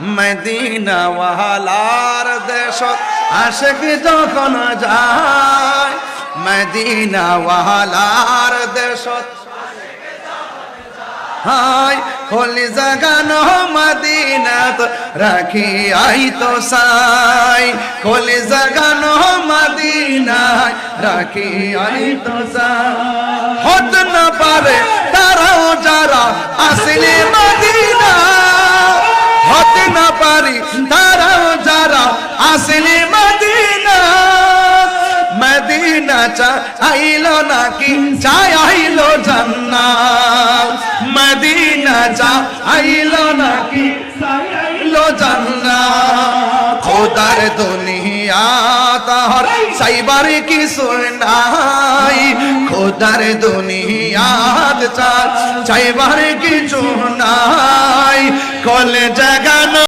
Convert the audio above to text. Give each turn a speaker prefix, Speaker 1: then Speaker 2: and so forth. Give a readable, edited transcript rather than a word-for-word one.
Speaker 1: Medina ওয়ালার দেশত আশিক যখন যায়, মদিনা ওয়ালার দেশত হাই খোলি জাগানো মদিনাত রাখি আই তো সাই, খোলি জাগানো মদিনায় রাখি আই তো সাই। হত না পারে তারাও যারা আসলে মদিনা, হতে না পারি তারাও যারা আসলে মদিনা। মদিনা চাইলো নাকি চাইলো জান্নাত, মদিনা চাইলো নাকি চাইলো জান্নাত। খোদার দুনিয়া তাহার সাইবার কিছু নাই, খোদার দুনিয়াত চাইবার কিছু নাই। কলে জাগানো